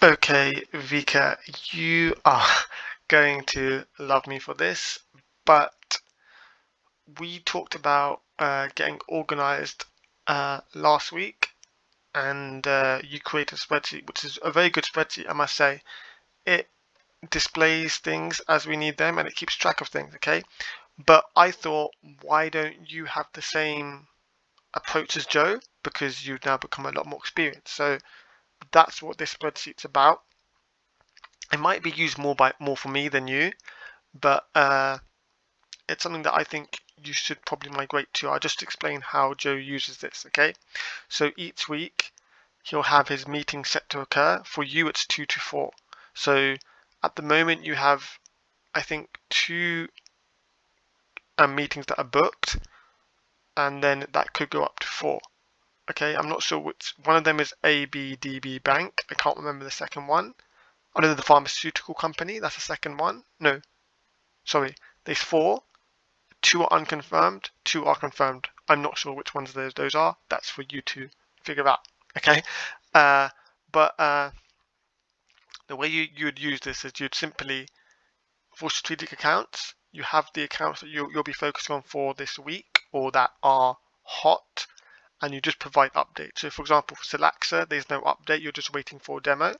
Okay, Vika, you are going to love me for this, but we talked about getting organized last week, and you created a spreadsheet, which is a very good spreadsheet, I must say. It displays things as we need them, and it keeps track of things, okay? But I thought, why don't you have the same approach as Joe? Because you've now become a lot more experienced. So that's what this spreadsheet's about. It might be used more for me than you, but it's something that I think you should probably migrate to. I'll just explain how Joe uses this, okay? So each week he'll have his meeting set to occur. For you, it's 2 to 4. So at the moment you have, I think, 2 meetings that are booked, and then that could go up to 4. Okay, I'm not sure which one of them is ABDB Bank. I can't remember the second one. I know the pharmaceutical company. That's the second one. No, sorry. There's 4. 2 are unconfirmed, 2 are confirmed. I'm not sure which ones those are. That's for you to figure out. Okay, but the way you would use this is you'd simply, for strategic accounts, you have the accounts that you'll be focusing on for this week or that are hot, and you just provide updates. So for example, for Sylaxa, there's no update. You're just waiting for a demo.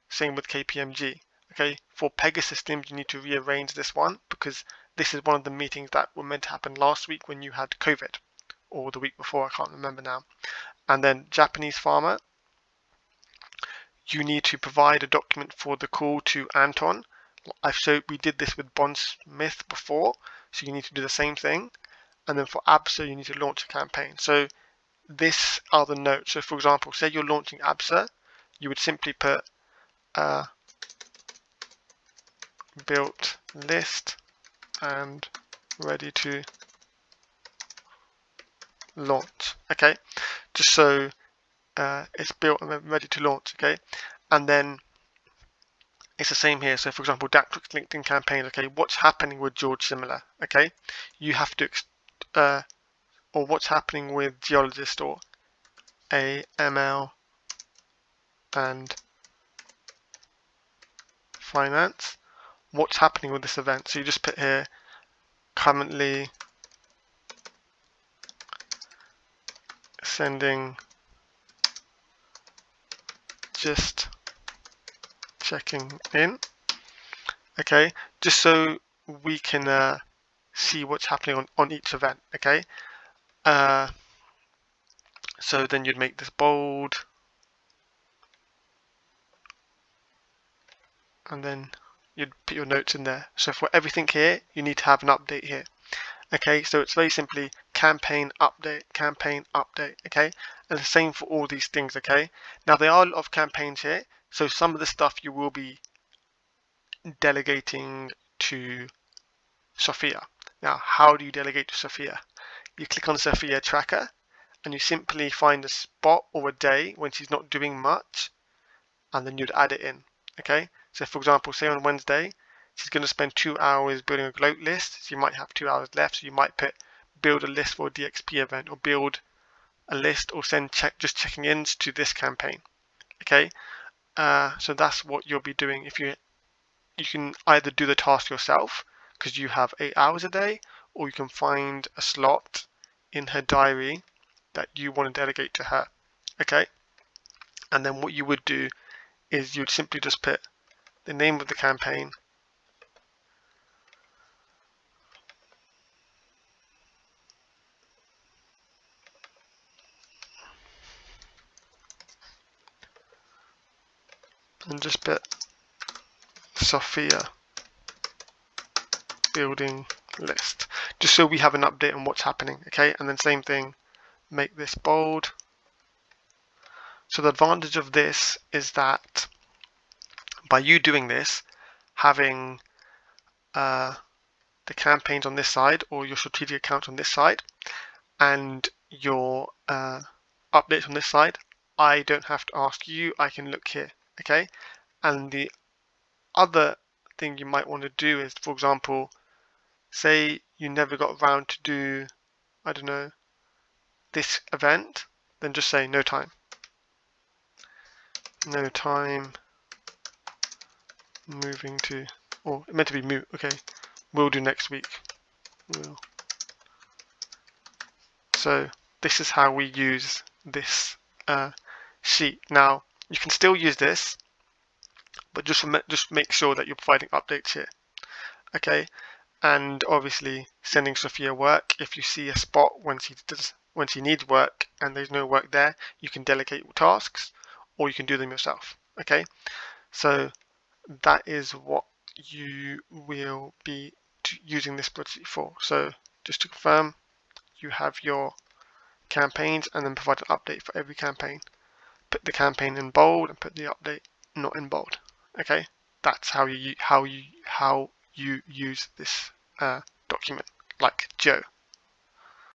Same with KPMG. Okay, for Pegasystems, you need to rearrange this one because this is one of the meetings that were meant to happen last week when you had COVID, or the week before, I can't remember now. And then Japanese Pharma, you need to provide a document for the call to Anton. We did this with Bond Smith before, so you need to do the same thing. And then for ABSA, you need to launch a campaign. So this are the notes. So for example, say you're launching ABSA, you would simply put built list and ready to launch. Okay, just so it's built and ready to launch. Okay, and then it's the same here. So for example, Dactrix LinkedIn campaign. Okay, what's happening with George Similar? Okay, you have to or what's happening with Geologist or AML and Finance. What's happening with this event? So you just put here currently sending, just checking in. Okay, just so we can see what's happening on each event. Okay, so then you'd make this bold, and then you'd put your notes in there. So for everything here, you need to have an update here. Okay, so it's very simply campaign update, okay? And the same for all these things, okay? Now there are a lot of campaigns here, so some of the stuff you will be delegating to Sophia. Now, how do you delegate to Sophia? You click on Sophia Tracker, and you simply find a spot or a day when she's not doing much, and then you'd add it in, okay? So for example, say on Wednesday, she's going to spend 2 hours building a gloat list. So you might have 2 hours left. So you might put build a list for a DXP event, or build a list, or send just checking ins to this campaign. Okay, so that's what you'll be doing. If you can either do the task yourself because you have 8 hours a day, or you can find a slot in her diary that you want to delegate to her. Okay, and then what you would do is you'd simply just put the name of the campaign, and just put Sophia building list, just so we have an update on what's happening. Okay, and then same thing, make this bold. So the advantage of this is that by you doing this, having the campaigns on this side or your strategic account on this side and your updates on this side, I don't have to ask you, I can look here. Okay, and the other thing you might want to do is, for example, say you never got around to do, I don't know, this event, then just say no time. no time moving to, or it meant to be move, okay, we'll do next week. Will. So this is how we use this sheet. Now you can still use this, but just make sure that you're providing updates here, okay? And obviously sending Sophia work. If you see a spot when she needs work and there's no work there, you can delegate tasks, or you can do them yourself, okay? So that is what you will be using this spreadsheet for. So just to confirm, you have your campaigns and then provide an update for every campaign. Put the campaign in bold and put the update not in bold. Okay, that's how you use this document, like Joe.